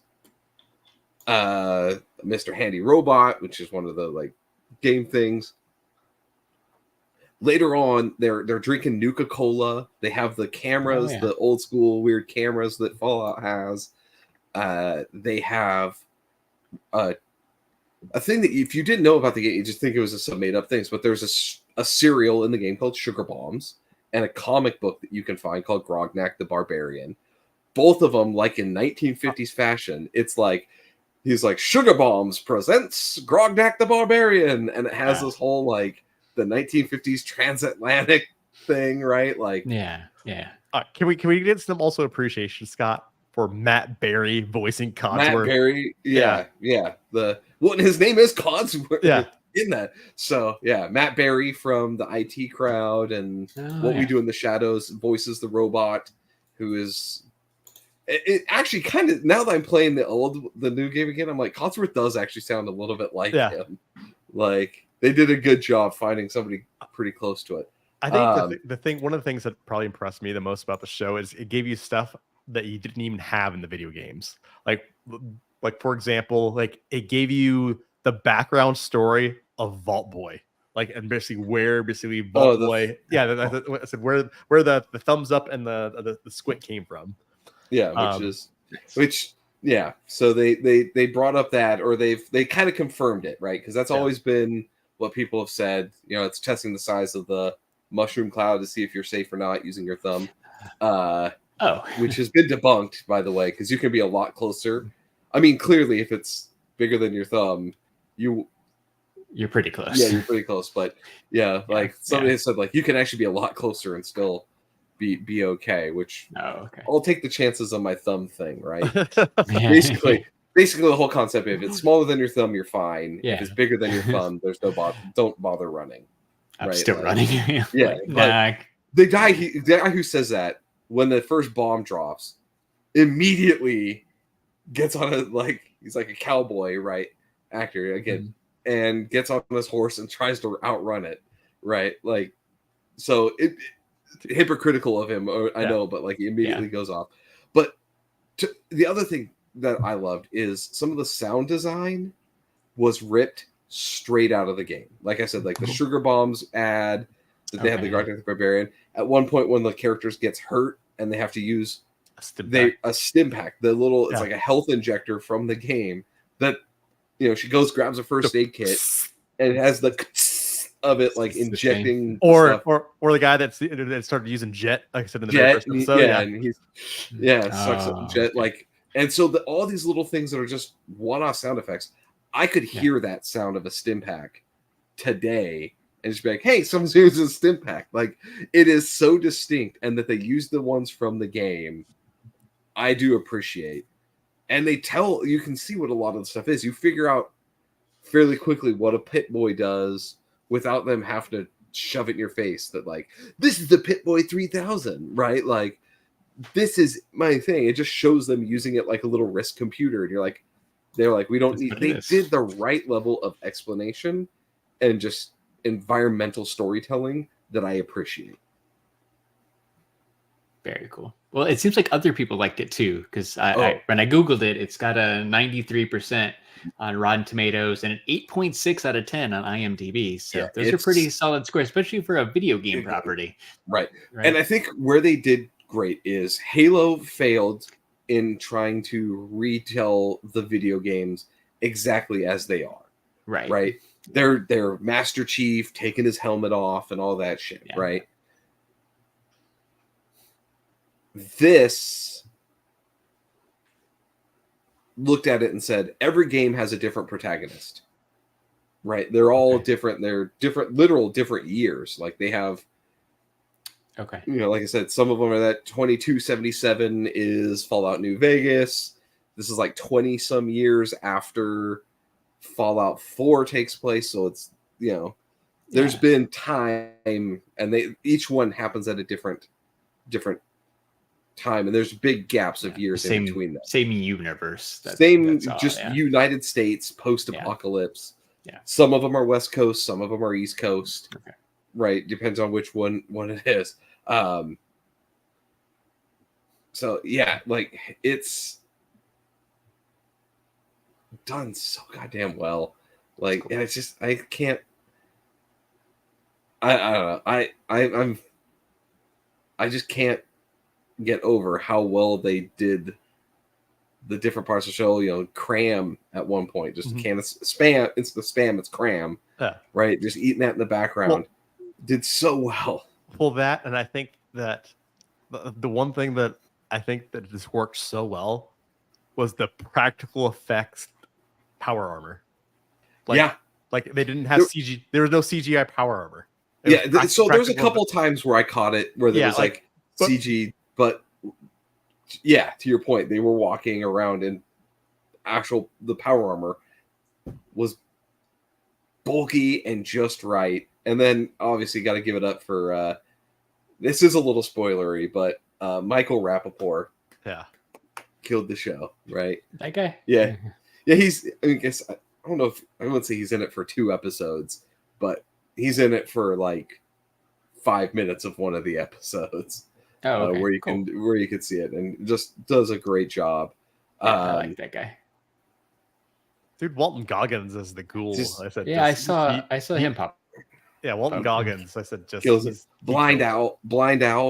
Mr. Handy Robot, which is one of the game things. Later on, they're drinking Nuka-Cola. They have the cameras, the old school weird cameras that Fallout has. They have a thing that if you didn't know about the game, you just think it was some made up things. But there's a cereal in the game called Sugar Bombs, and a comic book that you can find called Grognak the Barbarian. Both of them, like in 1950s fashion, it's like he's like, Sugar Bombs presents Grognak the Barbarian, and it has this whole the 1950s transatlantic thing, right? Can we get some also appreciation, Scott, for Matt Berry voicing Codsworth? Matt Berry, yeah. His name is Codsworth. In that, so Matt Berry from the IT Crowd and What We Do in the Shadows voices the robot, who is. It actually kind of, now that I'm playing the new game again, I'm like, Codsworth does actually sound a little bit like him. They did a good job finding somebody pretty close to it. I think one of the things that probably impressed me the most about the show is it gave you stuff that you didn't even have in the video games. Like for example, it gave you the background story of Vault Boy. And basically Vault Boy. I said where the thumbs up and the squint came from. Yeah, so they brought up that, or they kind of confirmed it, right? Because that's always been what people have said. It's testing the size of the mushroom cloud to see if you're safe or not using your thumb. Which has been debunked, by the way, because you can be a lot closer. I mean, clearly, if it's bigger than your thumb, you're pretty close. Yeah, you're pretty close. But somebody has said you can actually be a lot closer and still be okay, which I'll take the chances on my thumb thing, right? Basically the whole concept, if it's smaller than your thumb, you're fine. If it's bigger than your thumb, there's don't bother running. I'm still running. The guy who says that, when the first bomb drops, immediately gets on he's like a cowboy, right, actor again, and gets on his horse and tries to outrun it, right? So it hypocritical of him, I know, but he immediately goes off. But the other thing that I loved is some of the sound design was ripped straight out of the game. Like I said, the Sugar Bombs ad that they had the Grognak the Barbarian. At one point, when the characters gets hurt and they have to use a stim pack, the little it's like a health injector from the game that she goes, grabs a first aid kit, and it has the of it injecting or the guy that started using Jet, like I said in the very first episode. And he's sucks up Jet and so all these little things that are just one-off sound effects. I could hear that sound of a stim pack today and just be like, hey, someone's using a stim pack. It is so distinct, and that they use the ones from the game, I do appreciate. And you can see what a lot of the stuff is. You figure out fairly quickly what a Pit Boy does without them having to shove it in your face that this is the Pit Boy 3000, right? This is my thing. It just shows them using it like a little wrist computer. And they're like, we don't need, they did the right level of explanation and just environmental storytelling that I appreciate. Very cool. Well, it seems like other people liked it too, because when I Googled it, it's got a 93% on Rotten Tomatoes and an 8.6 out of 10 on IMDb. So those are pretty solid scores, especially for a video game property. Right. And I think where they did great is Halo failed in trying to retell the video games exactly as they are. Right. They're Master Chief taking his helmet off and all that shit, right? This looked at it and said, every game has a different protagonist, right? They're all different. They're different, literal different years. They have Okay. Like I said, some of them are that 2277 is Fallout New Vegas. This is like 20 some years after Fallout 4 takes place. So it's, there's been time, and each one happens at a different time, and there's big gaps of years in between them. Same universe. United States post-apocalypse. Yeah. Some of them are West Coast, some of them are East Coast. Okay. Right, depends on which one it is. So yeah, like it's done so goddamn well. Like, and it's just I can't. I don't know. I just can't get over how well they did the different parts of the show. Cram at one point, just a can of spam. It's the spam. It's cram. Right, just eating that in the background. Did so well. Well, that, and I think that the one thing that I think that just worked so well was the practical effects power armor. Like they didn't have CG. There was no CGI power armor. So there's a couple times where I caught it where there was like CG, but yeah, to your point, they were walking around in the power armor was bulky and just right. And then obviously got to give it up for this is a little spoilery, but Michael Rappaport killed the show, right? That guy? Yeah. He's I don't know if I wouldn't say he's in it for 2 episodes, but he's in it for like 5 minutes of one of the episodes. Where you can see it, and just does a great job. I like that guy. Dude, Walton Goggins is the ghoul. I saw him pop. Yeah, Walton Goggins. I said just kills Blind Owl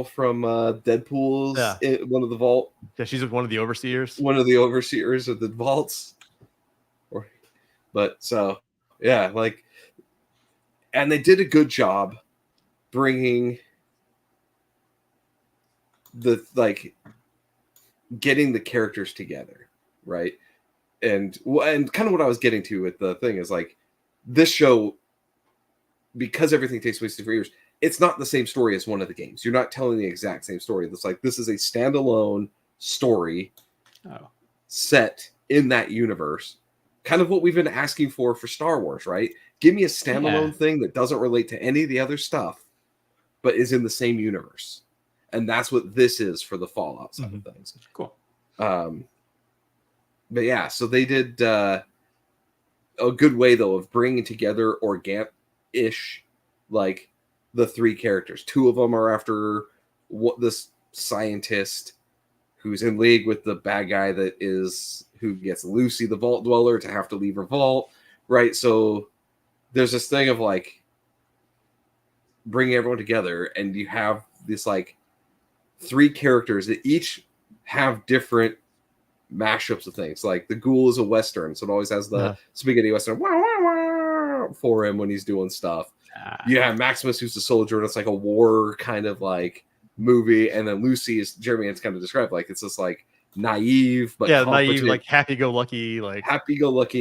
from Deadpool's one of the vault. Yeah, she's one of the overseers. One of the overseers of the vaults. But so yeah, like, and they did a good job bringing getting the characters together, right? And kind of what I was getting to with the thing is like this show, because everything takes place in 3 years, it's not the same story as one of the games. You're not telling the exact same story. It's like this is a standalone story set in that universe. Kind of what we've been asking for Star Wars, right? Give me a standalone thing that doesn't relate to any of the other stuff, but is in the same universe. And that's what this is for the Fallout side of things. Cool. But yeah, so they did a good way though of bringing together organic-ish, like the 3 characters. 2 of them are after this scientist who's in league with the bad guy who gets Lucy, the vault dweller, to have to leave her vault, right? So there's this thing of like bringing everyone together, and you have this like 3 characters that each have different mashups of things. Like the ghoul is a Western, so it always has the spaghetti Western wah, wah, wah, for him when he's doing stuff. You have Maximus, who's a soldier, and it's like a war kind of like movie. And then Lucy is Jeremy has kind of described, like it's just like naive, but naive, like happy-go-lucky,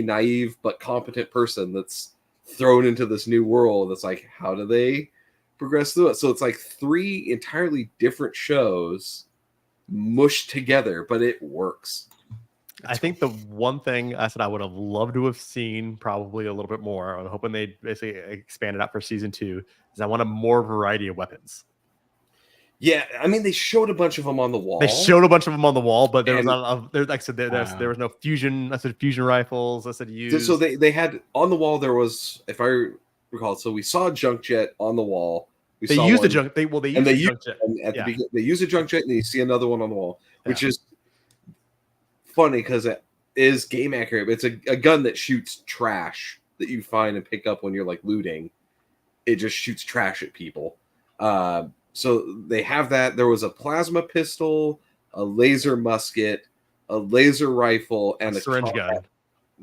naive but competent person that's thrown into this new world. That's like, how do they progress through it? So it's like 3 entirely different shows mushed together, but it works. I think the one thing I said I would have loved to have seen probably a little bit more, I'm hoping they basically expand it out for season 2, is I want a more variety of weapons. Yeah, I mean, they showed a bunch of them on the wall. But there was not. There, like I said, there was no fusion. I said fusion rifles. I said use. So they had on the wall. There was, if I recall, so we saw a junk jet on the wall. They used a junk. They used a junk jet at the beginning. They use a junk jet, and then you see another one on the wall, which is funny because it is game accurate. But it's a gun that shoots trash that you find and pick up when you're like looting. It just shoots trash at people. So they have that. There was a plasma pistol, a laser musket, a laser rifle, and a syringe gun.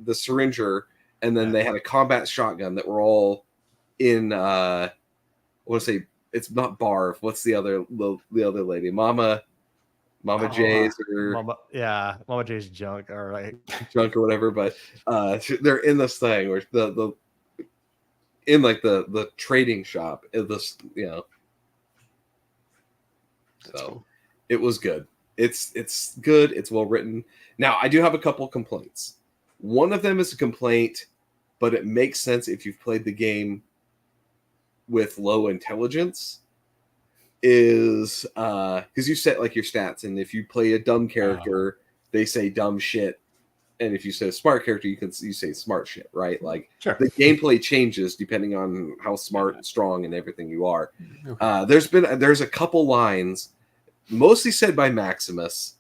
The syringer, and then they had a combat shotgun that were all in. I want to say it's not Barf. What's the other lady? Mama J's or Mama J's junk. All right, junk or whatever. But they're in this thing where the in like the trading shop. This That's So cool. it was good. It's good. It's well written. Now, I do have a couple complaints. One of them is a complaint, but it makes sense if you've played the game with low intelligence. Is because you set like your stats, and if you play a dumb character, they say dumb shit, and if you say a smart character, you say smart shit, right? Like Sure. the gameplay changes depending on how smart and strong and everything you are. Okay. There's a couple lines, mostly said by Maximus,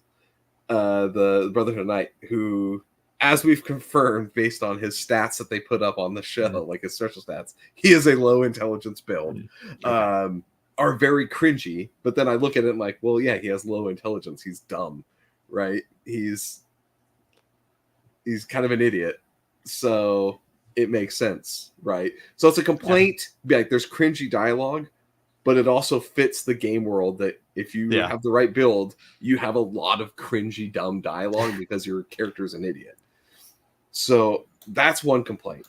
the Brotherhood of Night, who, as we've confirmed based on his stats that they put up on the show, like his special stats, he is a low intelligence build. Okay. Are very cringy, but then I look at it and like, well, yeah, he has low intelligence. He's dumb, right? He's kind of an idiot, so it makes sense, right? So it's a complaint. Like there's cringy dialogue, but it also fits the game world that if you have the right build, you have a lot of cringy, dumb dialogue because your character is an idiot. So that's one complaint.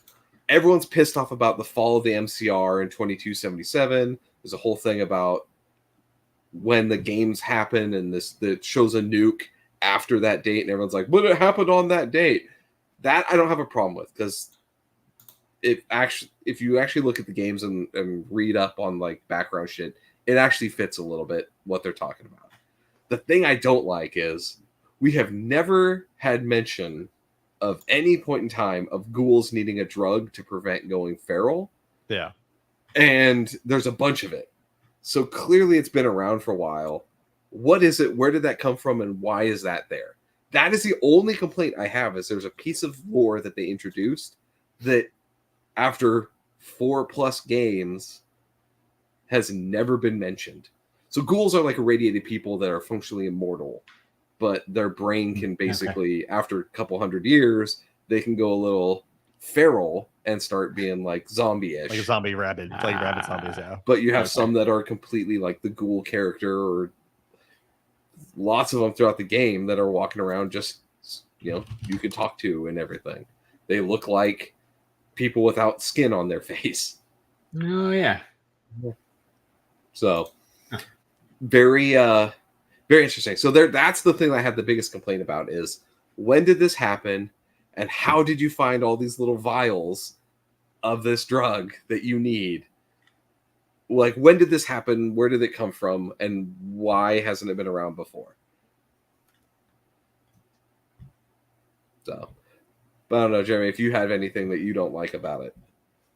Everyone's pissed off about the fall of the MCR in 2277. There's a whole thing about when the games happen and that shows a nuke after that date, and everyone's like, but it happened on that date. That I don't have a problem with, because if you actually look at the games and read up on like background shit, it actually fits a little bit what they're talking about. The thing I don't like is we have never had mention of any point in time of ghouls needing a drug to prevent going feral. Yeah. And there's a bunch of it. So clearly it's been around for a while. What is it? Where did that come from? And why is that there? That is the only complaint I have, is there's a piece of lore that they introduced that after 4+ games has never been mentioned. So ghouls are like irradiated people that are functionally immortal, but their brain can basically, after a couple hundred years, they can go a little feral and start being like zombie-ish, Like a zombie rabbit, like rabbit zombies. Yeah. but you have some that are completely like the ghoul character, or lots of them throughout the game that are walking around just, you can talk to and everything. They look like people without skin on their face. Oh yeah. So very very interesting. So that's the thing I have the biggest complaint about, is when did this happen? And how did you find all these little vials of this drug that you need? Like, when did this happen? Where did it come from? And why hasn't it been around before? So, but I don't know, Jeremy, if you have anything that you don't like about it.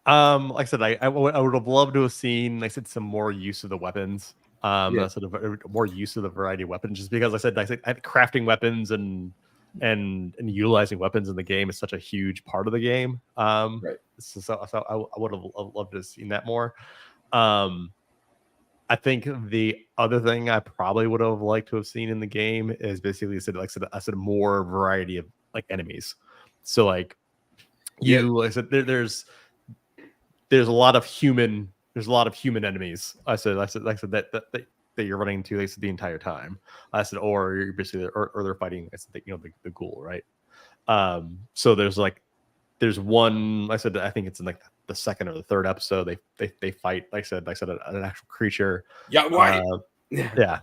Like I said, I would have loved to have seen, like I said, some more use of the weapons. Sort of more use of the variety of weapons, just because I said crafting weapons and utilizing weapons in the game is such a huge part of the game. Right. So I would have loved to have seen that more. I think the other thing I probably would have liked to have seen in the game is basically I said more variety of like enemies. So like like I said, there's a lot of human enemies. I said that you're running into the entire time. I said, or you're basically, or they're fighting. I said, the ghoul, right? So there's one. I said, I think it's in like the second or the third episode. They fight. Like I said, an actual creature. Yeah, why? Yeah.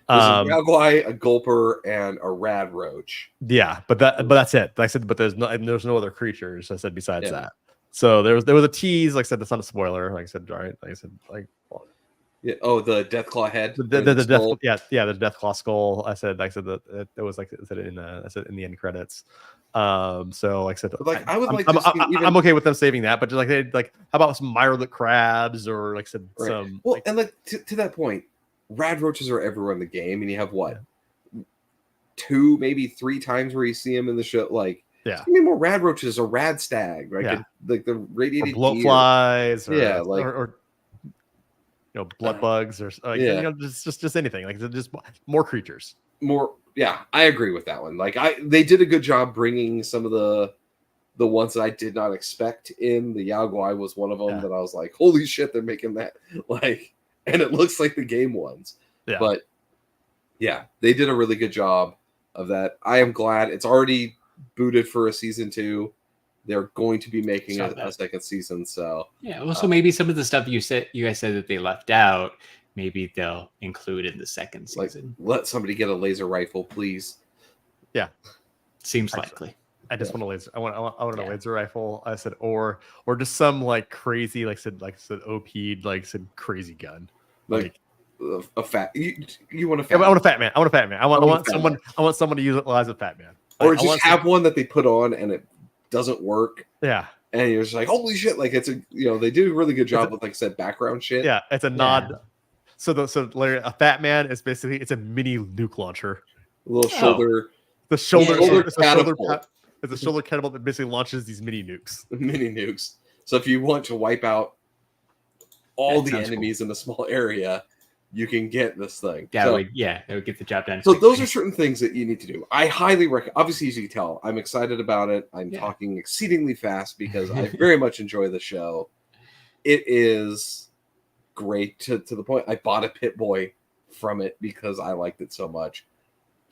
There's a Yaguai, a Gulper, and a Rad Roach. Yeah, but that's it. Like I said, but there's no other creatures. I said besides that. So there was a tease. Like I said, that's not a spoiler. Like I said, all right. Like I said, like. Yeah. Oh, the Deathclaw head. The Deathclaw skull. I said that it was like I said in the end credits. So like I said, like I would I'm okay with them saving that, but just like how about some mirror crabs, or like I said some. Well, and like to that point, Rad Roaches are everywhere in the game, and you have what 2, maybe 3 times where you see them in the show. Like, yeah, I mean, more Rad Roaches, a Rad Stag, right? Yeah. Like the radiated blowflies, or blood bugs, or like, just anything, like just more creatures. More, yeah, I agree with that one. Like they did a good job bringing some of the ones that I did not expect in. The Yaguai was one of them that I was like, holy shit, they're making that, like, and it looks like the game ones. Yeah. But yeah, they did a really good job of that. I am glad it's already booted for a season 2. They're going to be making a second season. So yeah. Also, maybe some of the stuff you guys said that they left out, maybe they'll include in the second Like, season. let somebody get a laser rifle, please. Seems Actually, likely. I just want a laser. I want a Yeah. laser rifle. I said, or just some like crazy, like I said, OP'd, like said crazy gun. Like a fat. You want a Yeah, fat? I want a fat man. I want a fat man. I want a fat someone. I want someone to utilize a fat man. or I just want have one that they put on and it doesn't work, Yeah, and you're just like, holy shit! Like it's they do a really good job with, like I said, background shit. yeah. It's a nod. So Larry, a fat man is basically it's a mini nuke launcher. A little shoulder. The shoulder. Yeah. It's a shoulder. Catapult. It's a shoulder catapult that basically launches these mini nukes. Mini nukes. So if you want to wipe out all That the sounds enemies in a small area, you can get this thing. That So- would get the job done. So quickly. those are certain things that you need to do. I highly recommend. Obviously, as you can tell, I'm excited about it. I'm talking exceedingly fast because I very much enjoy the show. It is great to the point. I bought a Pit Boy from it because I liked it so much.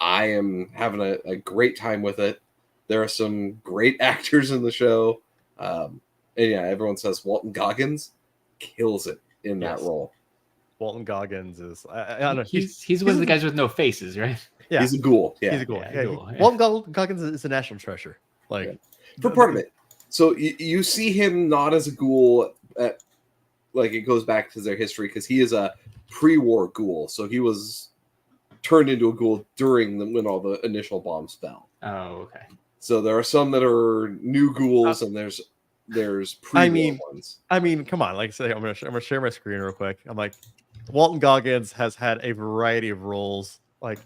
I am having a great time with it. There are some great actors in the show. And yeah, everyone says Walton Goggins kills it in that role. Walton Goggins is I don't know. He's one of the guys with no faces, right? Yeah. He's a ghoul. Yeah. He's a ghoul. Yeah, Yeah, ghoul, yeah. Walton Goggins is a national treasure. Like For part of it. So you see him not as a ghoul at, like it goes back to their history because he is a pre-war ghoul. So he was turned into a ghoul during when all the initial bombs fell. Oh, okay. So there are some that are new ghouls and there's pre-war ones. I mean, come on. Like I say, I'm gonna share my screen real quick. I'm like, Walton Goggins has had a variety of roles. Like,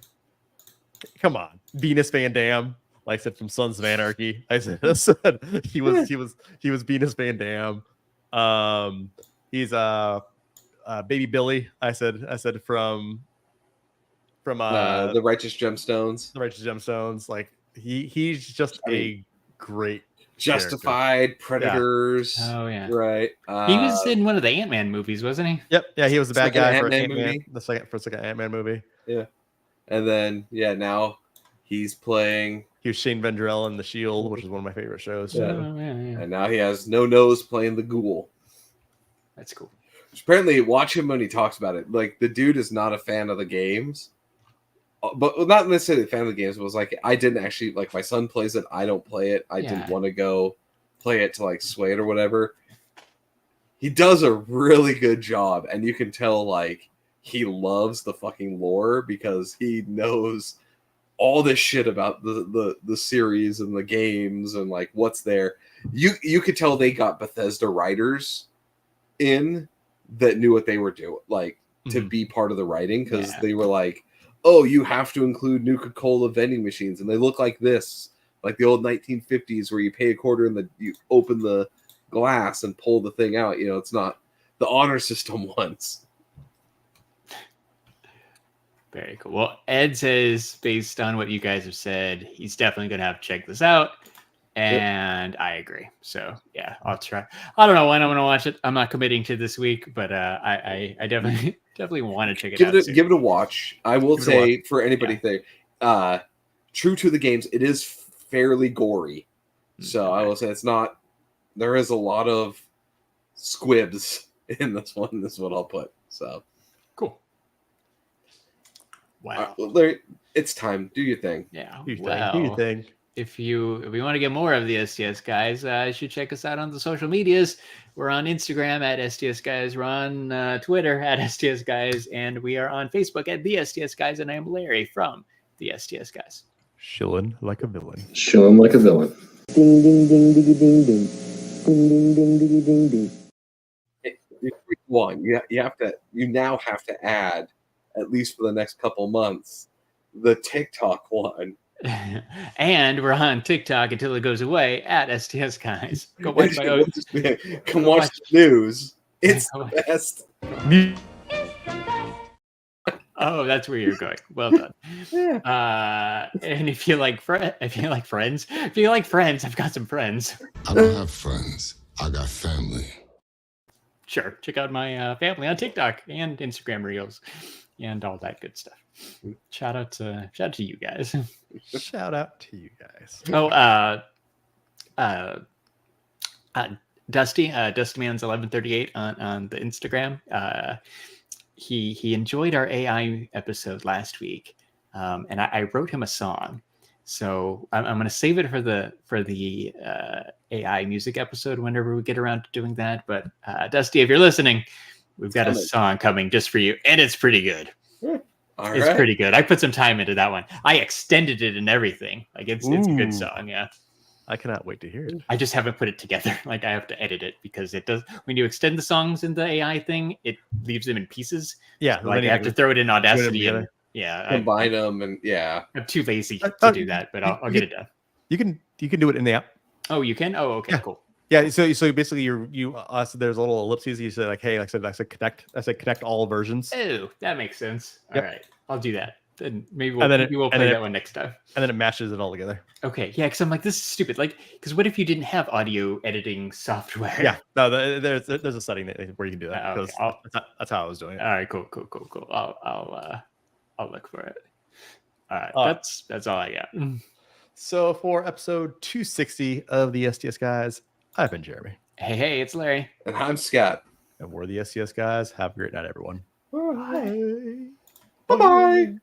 come on, Venus Van Dam. Like I said, from Sons of Anarchy. I said he was Venus Van Dam. He's Baby Billy. I said from The Righteous Gemstones. The Righteous Gemstones. Like he's just a great Justified, Predators. Oh yeah. Right. He was in one of the Ant-Man movies, wasn't he? Yep. Yeah, he was the bad Second guy for Ant-Man Ant-Man. movie. The second Ant-Man movie. Yeah. And then now he's playing. He was Shane Vendrell in The Shield, which is one of my favorite shows. Yeah. Oh, yeah. And now he has no nose playing the ghoul. That's cool. Apparently, watch him when he talks about it. Like, the dude is not a fan of the games. But not necessarily a fan of the games. It was like, I didn't actually, like, my son plays it. I don't play it. I didn't want to go play it to, like, sway it or whatever. He does a really good job. And you can tell, like, he loves the fucking lore because he knows all this shit about the series and the games and, like, what's there. You could tell they got Bethesda writers in that knew what they were doing, like, to be part of the writing, because they were like, oh, you have to include Nuka-Cola vending machines, and they look like this, like the old 1950s where you pay a quarter and you open the glass and pull the thing out. You know, it's not the honor system ones. Very cool. Well, Ed says, based on what you guys have said, he's definitely going to have to check this out. And I agree. So yeah, I'll try. I don't know when I'm going to watch it. I'm not committing to this week, but I definitely want to check it out. Give it a watch. I will say for anybody there, true to the games, it is fairly gory. So I will say it's not. There is a lot of squibs in this one. This is what I'll put. So cool. Wow. Larry, it's time. Do your thing. Yeah. Do your thing. If you want to get more of the STS guys, you should check us out on the social medias. We're on Instagram at STS Guys. We're on Twitter at STS Guys, and we are on Facebook at the STS Guys. And I'm Larry from the STS Guys. Shilling like a villain. Shilling like a villain. Ding ding ding diggy ding ding. Ding ding ding diggy ding ding. One, you now have to add, at least for the next couple months, the TikTok one. And we're on TikTok until it goes away at STS Guys. Go watch my own. Come watch the news. It's the best. Oh, that's where you're going. Well done. And if you like friends, I've got some friends. I don't have friends. I got family. Sure, check out my family on TikTok and Instagram Reels and all that good stuff. Shout out to you guys. Shout out to you guys. Dusty, Dusty Man's 1138 on the Instagram. he enjoyed our AI episode last week, and I wrote him a song. So I'm going to save it for the AI music episode whenever we get around to doing that. But Dusty, if you're listening, we've got a song coming just for you, and it's pretty good. It's pretty good. I put some time into that one. I extended it and everything. Like it's a good song. Yeah. I cannot wait to hear it. I just haven't put it together. Like I have to edit it because it does. When you extend the songs in the AI thing, it leaves them in pieces. Yeah. So, like I have to throw it in Audacity. And, combine them, and I'm too lazy to do that, but I'll get it done. You can do it in the app. Oh, you can. Oh, okay, cool. Yeah. So basically, so there's a little ellipses. You say like, hey, I said connect all versions. Oh, that makes sense. All right, I'll do that. Then maybe we'll play that one next time. And then it matches it all together. Okay, yeah, because I'm like, this is stupid. Like, because what if you didn't have audio editing software? Yeah, no, there's a setting where you can do that. Okay, That's how I was doing it. All right, cool. I'll look for it. All right, that's all I got. So for episode 260 of the STS Guys, I've been Jeremy. Hey, it's Larry. And I'm Scott. And we're the STS Guys. Have a great night, everyone. Bye. Bye-bye.